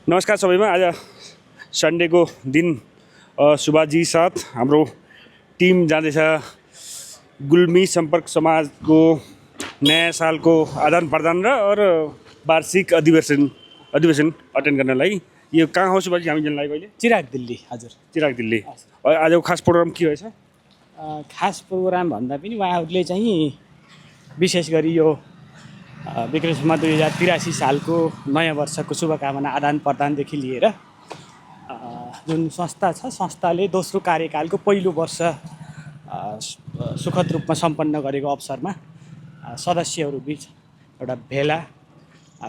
नमस्कार सबैमा। आज सन्डेको दिन सुभाषजी साथ हाम्रो टिम जाँदैछ गुल्मी सम्पर्क समाजको नयाँ सालको आदान प्रदान र वार्षिक अधिवेशन अटेन्ड गर्नलाई। यो कहाँ हो सुभाषजी हामी जानलाई कहिले? चिराग दिल्ली। हजुर, चिराग दिल्ली। आजको खास प्रोग्राम के रहेछ? खास प्रोग्राम भन्दा पनि उहाँहरूले चाहिँ विशेष गरी यो विक्रम 2083 सालको नयाँ वर्षको शुभकामना आदान प्रदानदेखि लिएर जुन संस्था छ, संस्थाले दोस्रो कार्यकालको पहिलो वर्ष सुखद रूपमा सम्पन्न गरेको अवसरमा सदस्यहरूबिच एउटा भेला,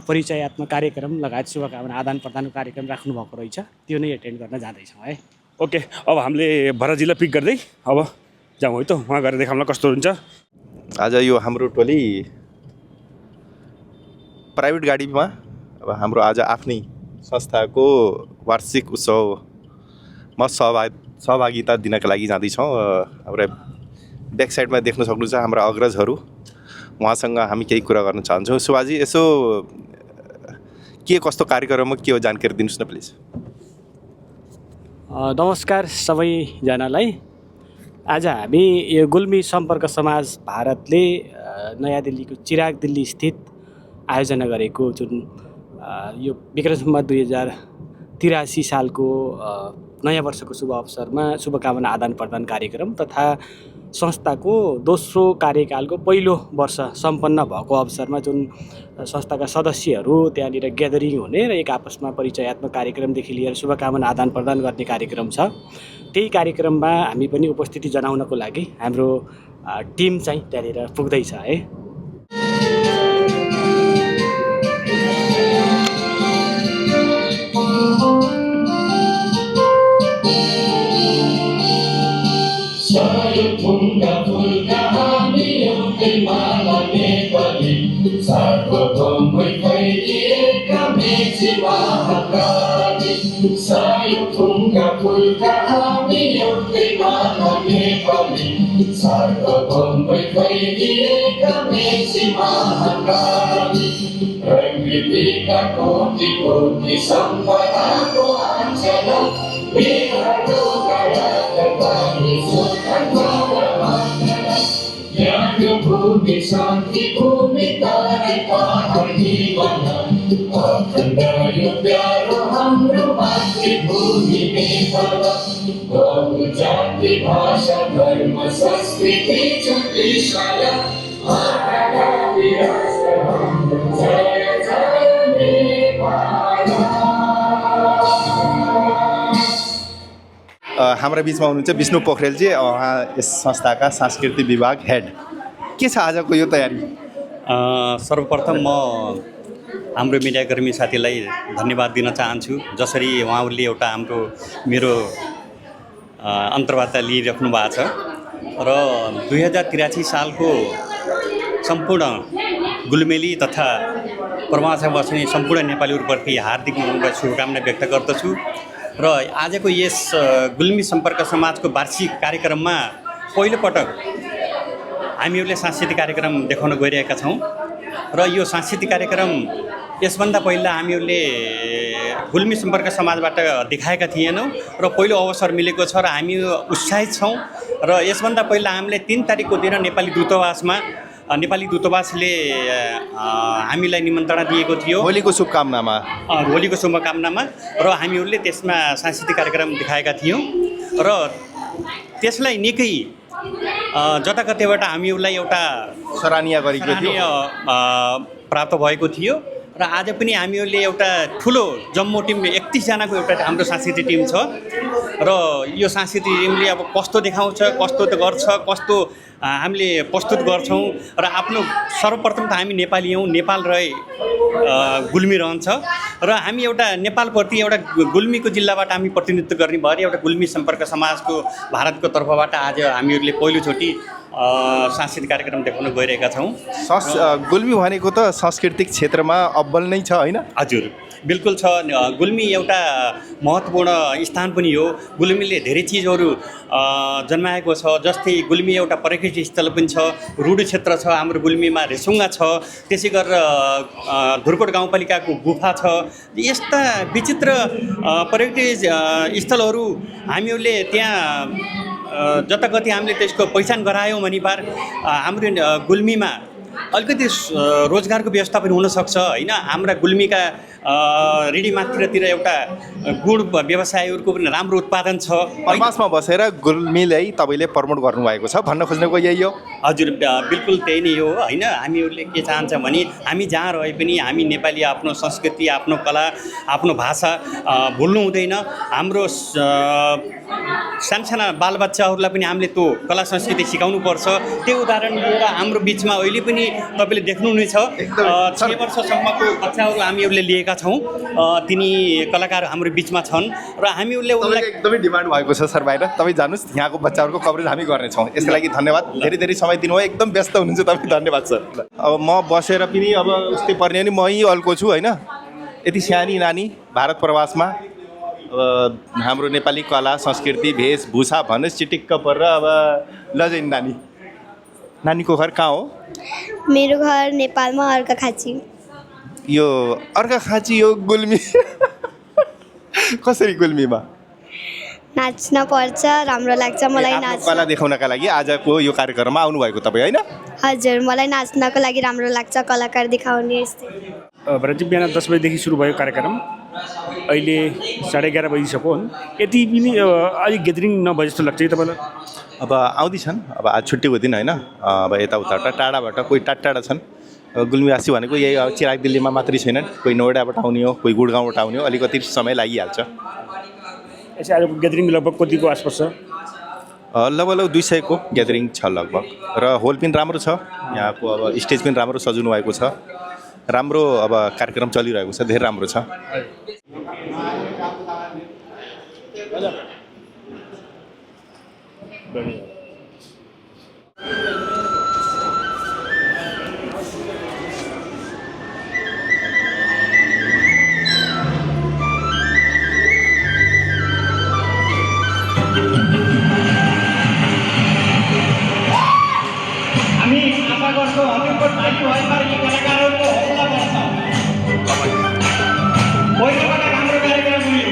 परिचयात्मक कार्यक्रम लगायत शुभकामना आदान प्रदानको कार्यक्रम राख्नुभएको रहेछ। त्यो नै एटेन्ड गर्न जाँदैछौँ है। ओके, अब हामीले भरतजीलाई पिक गर्दै अब जाउँ है त, उहाँ गएर देखाउँला कस्तो हुन्छ। आज यो हाम्रो टोली प्राइभेट गाडीमा अब हाम्रो आज आफ्नै संस्थाको वार्षिक उत्सवमा सहभागिता दिनका लागि जाँदैछौँ। हाम्रो ब्याक साइडमा देख्न सक्नुहुन्छ हाम्रा अग्रजहरू, उहाँसँग हामी केही कुरा गर्न चाहन्छौँ। सुभाजी, यसो के कस्तो कार्यक्रममा के हो जानकारी दिनुहोस् न प्लिज। नमस्कार सबैजनालाई। आज हामी यो गुल्मी सम्पर्क समाज भारतले नयाँ दिल्लीको चिराग दिल्ली स्थित आयोजना गरेको जुन यो विक्रम 2083 सालको नयाँ वर्षको शुभ अवसरमा शुभकामना आदान प्रदान कार्यक्रम तथा संस्थाको दोस्रो कार्यकालको पहिलो वर्ष सम्पन्न भएको अवसरमा जुन संस्थाका सदस्यहरू त्यहाँनिर ग्यादरिङ हुने र एक आपसमा परिचयात्मक कार्यक्रमदेखि लिएर शुभकामना आदान प्रदान गर्ने कार्यक्रम छ। त्यही कार्यक्रममा हामी पनि उपस्थिति जनाउनको लागि हाम्रो टिम चाहिँ त्यहाँनिर पुग्दैछ है। फुलका फुलका हामी एउटै माला नेपाली, सर्वभौमै फैलिएका मेची महाकाली। फुलका फुलका हामी एउटै माला नेपाली, सर्वभौमै फैलिएका मेची महाकाली। प्रकृतिका कोटि कोटि सम्पदाको आञ्चला, भूमि शान्ति भूमि तारी पानी बना, अखण्ड यो प्यारो हाम्रो मातृभूमि नेपाल। बहु जाति भाषा धर्म संस्कृति छ विशाला, जय जय नेपाल। हाम्रा बिचमा हुनुहुन्छ विष्णु पोखरेलजी, उहाँ यस संस्थाका सांस्कृतिक विभाग हेड। के छ आजको यो तयारी? सर्वप्रथम म हाम्रो मिडियाकर्मी साथीलाई धन्यवाद दिन चाहन्छु, जसरी उहाँहरूले एउटा मेरो अन्तर्वार्ता लिइराख्नु भएको छ र 2083 सालको सम्पूर्ण गुल्मेली तथा प्रवासमा बस्ने सम्पूर्ण नेपालीहरूप्रति हार्दिक शुभकामना व्यक्त गर्दछु। र आजको यस गुल्मी सम्पर्क समाजको वार्षिक कार्यक्रममा पहिलोपटक हामीहरूले सांस्कृतिक कार्यक्रम देखाउन गइरहेका छौँ र यो सांस्कृतिक कार्यक्रम यसभन्दा पहिला हामीहरूले गुल्मी सम्पर्क समाजबाट देखाएका थिएनौँ र पहिलो अवसर मिलेको छ र हामी उत्साहित छौँ। र यसभन्दा पहिला हामीले 3 तारिकको दिन नेपाली दूतावासले हामीलाई निमन्त्रणा दिएको थियो होलीको शुभकामनामा र हामीहरूले त्यसमा सांस्कृतिक कार्यक्रम देखाएका थियौँ र त्यसलाई निकै जताकतैबाट हामीहरूलाई एउटा सराहनीय गरेको थियो, प्राप्त भएको थियो। र आज पनि हामीहरूले एउटा ठुलो जम्मू टिम 31 जनाको एउटा हाम्रो सांस्कृतिक टिम छ र यो सांस्कृतिक टिमले अब कस्तो देखाउँछ, कस्तो गर्छ, कस्तो हामीले प्रस्तुत गर्छौँ। र आफ्नो सर्वप्रथम त हामी नेपाली हौँ, नेपाल रहे गुल्मी रहन्छ र हामी एउटा नेपालप्रति एउटा गुल्मीको जिल्लाबाट हामी प्रतिनिधित्व गर्ने भएर एउटा गुल्मी सम्पर्क समाजको भारतको तर्फबाट आज हामीहरूले पहिलोचोटि सांस्कृतिक कार्यक्रम देखाउन गइरहेका छौँ। गुल्मी भनेको त सांस्कृतिक क्षेत्रमा अब्बल नै छ होइन? हजुर बिल्कुल छ। गुल्मी एउटा महत्त्वपूर्ण स्थान पनि हो। गुल्मीले धेरै चिजहरू जन्माएको छ, जस्तै गुल्मी एउटा पर्यटकीय स्थल पनि छ, रुडु क्षेत्र छ हाम्रो गुल्मीमा, रेसुङ्गा छ, त्यसै गरेर धुर्कोट गाउँपालिकाको गुफा छ। यस्ता विचित्र पर्यटकीय स्थलहरू हामीहरूले त्यहाँ जताकति हामीले त्यसको पहिचान गरायौँ भने पार हाम्रो गुल्मीमा अलिकति रोजगारको व्यवस्था पनि हुनसक्छ होइन। हाम्रा गुल्मीका रेडीमाथितिर एउटा गुड व्यवसायहरूको पनि राम्रो उत्पादन छ। प्रवासमा बसेर गुल्मीलाई तपाईँले प्रमोट गर्नुभएको छ भन्न खोज्नुको यही हो? हजुर बिल्कुल त्यही नै हो होइन। हामीहरूले के चाहन्छ भने हामी जहाँ रहे पनि हामी नेपाली आफ्नो संस्कृति, आफ्नो कला, आफ्नो भाषा भुल्नु हुँदैन। हाम्रो सानसाना बालबच्चाहरूलाई पनि हामीले त्यो कला संस्कृति सिकाउनुपर्छ। त्यो उदाहरण लिएर हाम्रो बिचमा अहिले पनि तपाईँले देख्नुहुनेछ 6 वर्षसम्मको बच्चाहरू हामीहरूले लिएका छौँ। तिनी कलाकार हाम्रो बिचमा छन् र हामीहरूले उनलाई एकदमै डिमान्ड भएको छ सर बाहिर। तपाईँ जानुहोस्, यहाँको बच्चाहरूको कभरेज हामी गर्नेछौँ। यसको लागि धन्यवाद, धेरै धेरै समय दिनुभयो, एकदम व्यस्त हुनुहुन्छ तपाईँ, धन्यवाद सर। अब म बसेर पनि अब उस्तै पर्ने नि मै अल्को छु होइन। यति सानी नानी भारत प्रवासमा हाम्रो नेपाली कला संस्कृति वेशभूषा भन्नुहोस् चिटिक्क परेर अब लजैन नानी। नानीको घर कहाँ हो? मेरो घर नेपालमा अर्घाखाँची। यो अर्घाखाँची यो गुल्मी कसरी गुल्मीमा? नाच्न पर्छ, राम्रो लाग्छ मलाई नाच्न। कला देखाउनका लागि आजको यो कार्यक्रममा आउनुभएको तपाईँ होइन? हजुर, मलाई नाच्नको लागि राम्रो लाग्छ, कलाकार देखाउने यस्तै। भरतजी बिहान 10 बजीदेखि सुरु भयो कार्यक्रम, अहिले 11:30 बजिसक्यो। यति पनि अलिक ग्यादरिङ नभए जस्तो लाग्छ है तपाईँलाई? अब आउँदैछन्, अब आज छुट्टीको दिन होइन। अब यताउता टाढाबाट कोही टाढा छन्। गुल्मीवासी भनेको यही चिराग दिल्लीमा मात्रै छैनन्, कोही नोएडाबाट आउने हो, कोही गुडगाउँबाट आउने हो, अलिकति समय लागिहाल्छ। यसै आजको ग्यादरिङ लगभग कतिको आसपास छ? लगभग 200 को ग्यादरिङ छ लगभग। र होल पनि राम्रो छ, यहाँको अब स्टेज पनि राम्रो सजाउनु भएको छ, राम्रो अब कार्यक्रम चलिरहेको छ, धेरै राम्रो छ। हामी आशा गर्छौँ हजुरको भाइ भएमा यी कलाकारहरूको हौसला बढ्छ। पहिलोपटक हाम्रो कार्यक्रम हुने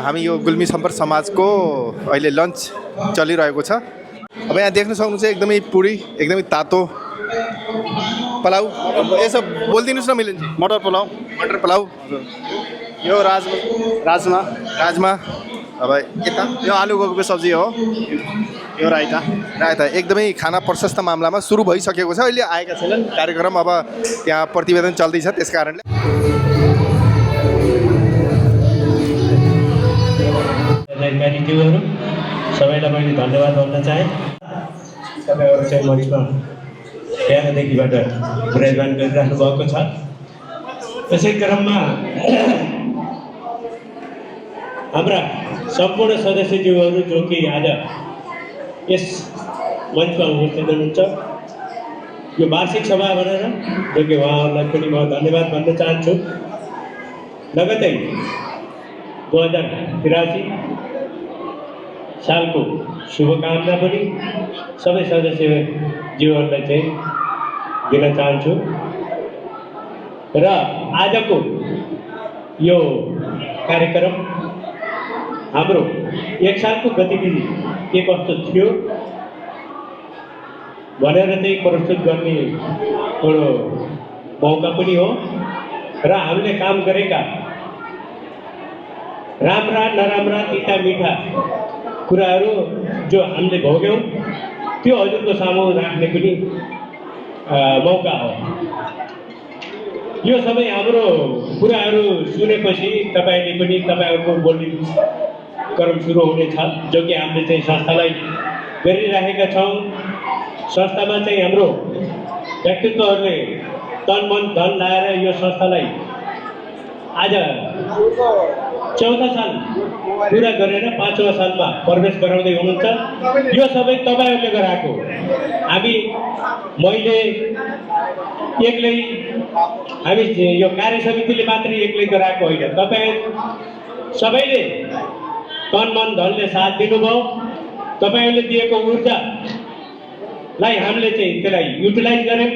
हामी यो गुल्मी सम्पर्क समाजको अहिले लन्च चलिरहेको छ। अब यहाँ देख्न सक्नुहुन्छ एकदमै पुरी, एकदमै तातो पुलाउ। यसो बोलिदिनुहोस् न मिलिन्छ। मटर पुलाउ, मटर पुलाउ, यो राजमा, राजमा, अब यता यो आलु गोबीको सब्जी हो, यो रायता। रायता। एकदमै खाना प्रशस्त मामलामा सुरु भइसकेको छ। अहिले आएका छैनन्, कार्यक्रम अब त्यहाँ प्रतिवेदन चल्दैछ, त्यस कारणले ज्यूहरू सबैलाई मैले धन्यवाद भन्न चाहेँ। तपाईँहरू चाहिँ मञ्चमा बिहानदेखिबाट विराजमान गरिराख्नु भएको छ। त्यसै क्रममा हाम्रा सम्पूर्ण सदस्यज्यूहरू जो कि आज यस मञ्चमा उपस्थित हुनुहुन्छ, यो वार्षिक सभा भनेर जो कि उहाँहरूलाई पनि म धन्यवाद भन्न चाहन्छु। लगतै 2083 सालको शुभकामना पनि सबै सदस्यज्यूहरूलाई चाहिँ दिन चाहन्छु। र आजको यो कार्यक्रम हाम्रो 1 सालको गतिविधि के कस्तो थियो भनेर चाहिँ प्रस्तुत गर्ने एउटा मौका पनि हो। र हामीले काम गरेका राम्रा नराम्रा तिता मिठा कुराहरू जो हामीले भोग्यौँ त्यो हजुरको सामु राख्ने पनि मौका हो। यो सबै हाम्रो कुराहरू सुनेपछि तपाईँले पनि तपाईँहरूको बोल्ने क्रम सुरु हुनेछ, जो कि हामीले चाहिँ संस्थालाई गरिराखेका छौँ। संस्थामा चाहिँ हाम्रो व्यक्तित्वहरूले तन मन धन लाएर यो संस्थालाई आज 14 साल पुरा गरेर 5वाँ सालमा प्रवेश गराउँदै हुनुहुन्छ। यो सबै तपाईँहरूले गराएको। मैले एक्लै, हामी यो कार्य समितिले मात्रै एक्लै गराएको होइन। तपाईँ सबैले तन मन धनले साथ दिनुभयो। तपाईँहरूले दिएको ऊर्जालाई हामीले चाहिँ त्यसलाई युटिलाइज गऱ्यौँ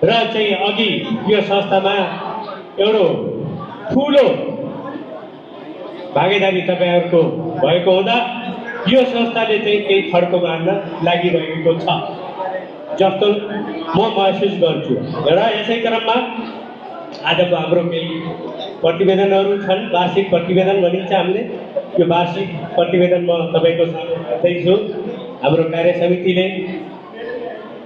र चाहिँ अघि यो संस्थामा एउटा ठुलो भागीदारी तपाईँहरूको भएको हुँदा यो संस्थाले चाहिँ केही फड्को मार्न लागिरहेको छ जस्तो म महसुस गर्छु। र यसै क्रममा आजको हाम्रो केही प्रतिवेदनहरू छन्। वार्षिक प्रतिवेदन भनिन्छ हामीले। यो वार्षिक प्रतिवेदन म तपाईँको सामु राख्दैछु। हाम्रो कार्य समितिले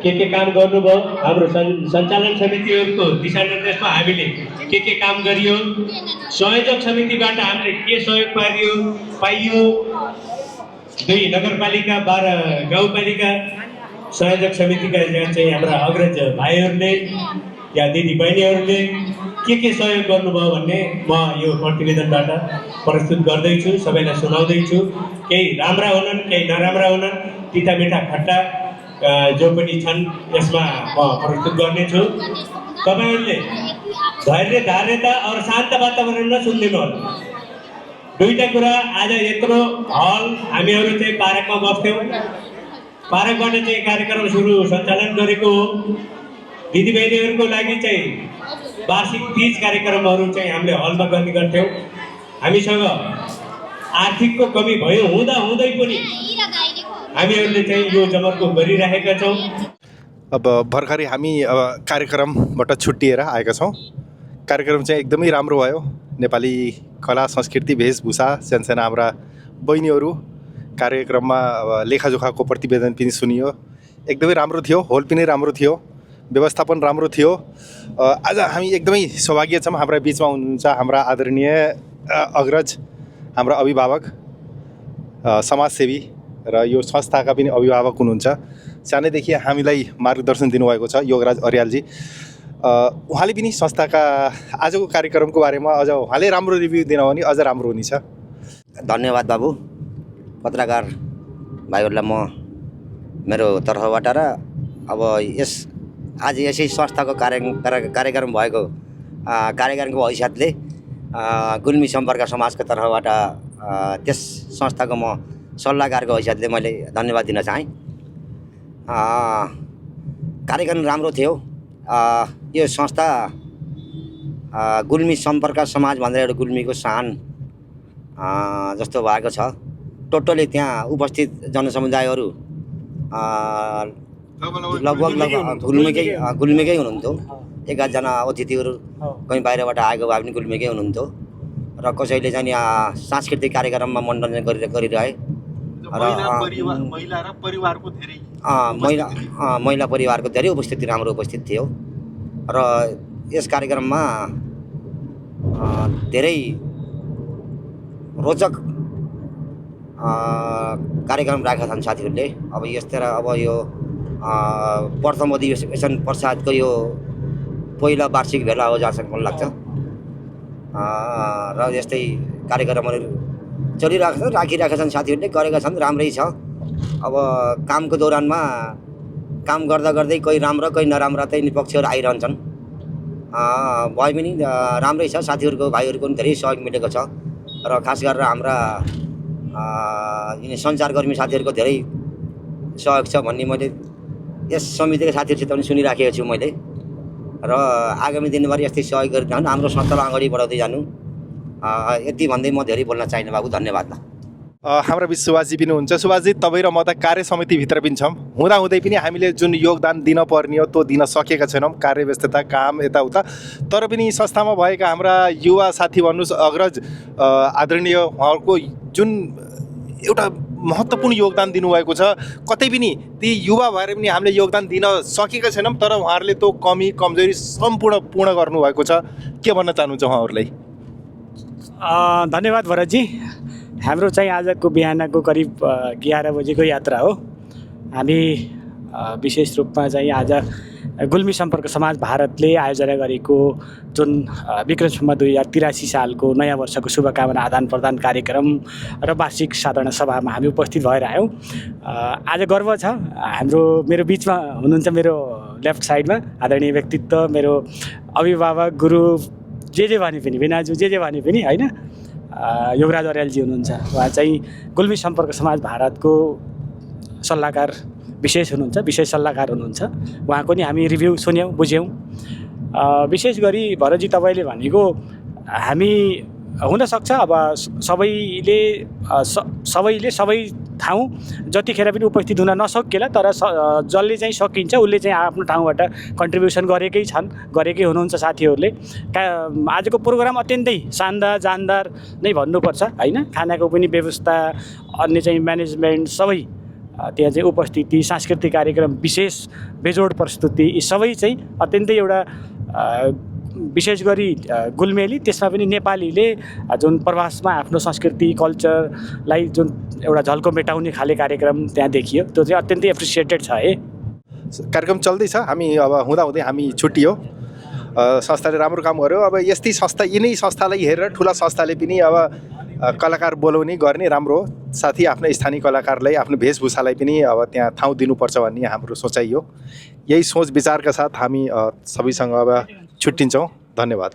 के काम गर्नुभयो, हाम्रो सञ्चालन समितिहरूको दिशानिर्देशमा हामीले के काम गरियो, सहयोग समितिबाट हामीले के सहयोग पाइयो, 2 नगरपालिका 12 गाउँपालिका सहयोग समितिका यहाँ चाहिँ हाम्रा अग्रज भाइहरूले या दिदी बहिनीहरूले के सहयोग गर्नुभयो भन्ने म यो प्रतिवेदनबाट प्रस्तुत गर्दैछु, सबैलाई सुनाउँदैछु। केही राम्रा हुनन्, केही नराम्रा हुनन्, तिता मिठा खट्टा जो पनि छन् यसमा म प्रस्तुत गर्नेछु। तपाईँहरूले धैर्य धार्यता और शान्त वातावरणमा सुनिदिनु होला। 2टा कुरा, आज यत्रो हल हामीहरू चाहिँ पार्कमा बस्थ्यौँ। पार्कबाट चाहिँ कार्यक्रम सञ्चालन गरेको हो। दिदीबहिनीहरूको लागि चाहिँ वार्षिक 30 कार्यक्रमहरू चाहिँ हामीले हलमा गर्ने गर्थ्यौँ। हामीसँग आर्थिकको कमी भयो हुँदै पनि हामीहरूले चाहिँ यो जमर्को गरिरहेका छौँ। अब भर्खरै हामी अब कार्यक्रमबाट छुट्टिएर आएका छौँ। कार्यक्रम चाहिँ एकदमै राम्रो भयो। नेपाली कला संस्कृति वेशभूषा सानसाना हाम्रा बहिनीहरू कार्यक्रममा अब लेखाजोखाको प्रतिवेदन पनि सुनियो। एकदमै राम्रो थियो। होल पनि राम्रो थियो, व्यवस्थापन राम्रो थियो। आज हामी एकदमै सौभाग्य छौँ। हाम्रा बिचमा हुनुहुन्छ हाम्रा आदरणीय अग्रज, हाम्रा अभिभावक, समाजसेवी र यो संस्थाका पनि अभिभावक हुनुहुन्छ। सानैदेखि हामीलाई मार्गदर्शन दिनुभएको छ योगराज अर्यालजी। उहाँले पनि संस्थाका आजको कार्यक्रमको बारेमा अझ उहाँले राम्रो रिभ्यू दिनु भने अझ राम्रो हुनेछ। धन्यवाद बाबु। पत्रकार भाइहरूलाई म मेरो तर्फबाट र अब आज यसै संस्थाको कार्यक्रम भएको कार्यक्रमको हैसियतले गुल्मी सम्पर्क समाजको तर्फबाट त्यस संस्थाको म सल्लाहकारको हैसियतले मैले धन्यवाद दिन चाहेँ। कार्यक्रम राम्रो थियो। यो संस्था गुल्मी सम्पर्क समाज भनेर एउटा गुल्मीको जस्तो भएको छ। टोटली त्यहाँ उपस्थित जनसमुदायहरू लगभग गुल्मीकै हुनुहुन्थ्यो। 1-8जना अतिथिहरू कहीँ बाहिरबाट आएको भए पनि गुल्मीकै हुनुहुन्थ्यो र कसैले चाहिँ सांस्कृतिक कार्यक्रममा मनोरञ्जन गरिरहे र महिला परिवारको धेरै उपस्थिति राम्रो उपस्थित थियो र यस कार्यक्रममा धेरै रोचक कार्यक्रम राखेका छन् साथीहरूले। अब यस्तै अब यो प्रथम अधिवेशन पश्चातको यो पहिला वार्षिक भेला हो जहाँसम्म मलाई लाग्छ र यस्तै कार्यक्रमहरू राखिरहेका छन् साथीहरूले, गरेका छन्, राम्रै छ। अब कामको दौरानमा काम गर्दा गर्दै कोही राम्रो कोही नराम्रा चाहिँ निपक्षहरू आइरहन्छन्, भए पनि राम्रै छ। साथीहरूको भाइहरूको पनि धेरै सहयोग मिलेको छ र खास गरेर हाम्रा सञ्चारकर्मी साथीहरूको धेरै सहयोग छ भन्ने मैले यस समितिका साथीहरूसित पनि सुनिराखेको छु मैले र आगामी दिनभरि यस्तै सहयोग गरिरहनु, हाम्रो संस्थालाई अगाडि बढाउँदै जानु, यति भन्दै म धेरै बोल्न चाहिनँ बाबु। धन्यवाद। हाम्रो बिच सुभाषजी पनि हुन्छ। सुभाषजी, तपाईँ र म त कार्य समितिभित्र पनि छौँ, हुँदाहुँदै पनि हामीले जुन योगदान दिन पर्ने हो त्यो दिन सकेका छैनौँ, कार्यव्यस्तता, काम यताउता। तर पनि संस्थामा भएका हाम्रा युवा साथी भन्नुहोस्, अग्रज आदरणीय उहाँहरूको जुन एउटा महत्त्वपूर्ण योगदान दिनुभएको छ, कतै पनि ती युवा भएर पनि हामीले योगदान दिन सकेका छैनौँ, तर उहाँहरूले त्यो कमी कमजोरी सम्पूर्ण पूर्ण गर्नुभएको छ। के भन्न चाहनुहुन्छ उहाँहरूलाई? धन्यवाद भरतजी। हाम्रो चाहिँ आजको बिहानको करिब 11 बजेको यात्रा हो। हामी विशेष रूपमा चाहिँ आज गुल्मी सम्पर्क समाज भारतले आयोजना गरेको जुन विक्रम सम्वत 2083 सालको नयाँ वर्षको शुभकामना आदान प्रदान कार्यक्रम र वार्षिक साधारण सभामा हामी उपस्थित भएर आयौँ। आज गर्व छ, मेरो बिचमा हुनुहुन्छ, मेरो लेफ्ट साइडमा आदरणीय व्यक्तित्व, मेरो अभिभावक, गुरु, जे भने पनि, बिनाजु जे भने पनि होइन, योगराज अर्यालजी हुनुहुन्छ। उहाँ चाहिँ गुल्मी सम्पर्क समाज भारतको सल्लाहकार विशेष सल्लाहकार हुनुहुन्छ। उहाँको नि हामी रिभ्यू सुन्यौँ, बुझ्यौँ। विशेष गरी भरतजी तपाईँले भनेको हामी हुनसक्छ अब सबैले सबै ठाउँ जतिखेर पनि उपस्थित हुन नसकेला, तर जसले चाहिँ सकिन्छ उसले चाहिँ आफ्नो ठाउँबाट कन्ट्रिब्युसन गरेकै हुनुहुन्छ साथीहरूले। आजको प्रोग्राम अत्यन्तै शानदार नै भन्नुपर्छ होइन। खानाको पनि व्यवस्था, अन्य चाहिँ म्यानेजमेन्ट सबै त्यहाँ चाहिँ उपस्थिति, सांस्कृतिक कार्यक्रम विशेष बेजोड प्रस्तुति, यी सबै चाहिँ अत्यन्तै एउटा विशेष गरी गुल्मेली, त्यसमा पनि नेपालीले जुन प्रवासमा आफ्नो संस्कृति कल्चरलाई जुन एउटा झल्को मेटाउने खाले कार्यक्रम त्यहाँ देखियो, त्यो चाहिँ अत्यन्तै एप्रिसिएटेड छ है। कार्यक्रम चल्दैछ, हामी अब हुँदाहुँदै हामी छुट्टियो। संस्थाले राम्रो काम गर्यो। अब यस्तै संस्था, यिनै संस्थालाई हेरेर ठुला संस्थाले पनि अब कलाकार बोलाउने गर्ने राम्रो हो। साथै आफ्नो स्थानीय कलाकारलाई आफ्नो वेशभूषालाई पनि अब त्यहाँ ठाउँ दिनुपर्छ भन्ने हाम्रो सोचाइ हो। यही सोच विचारका साथ हामी सबैसँग अब छुट्टिन्छौँ। धन्यवाद।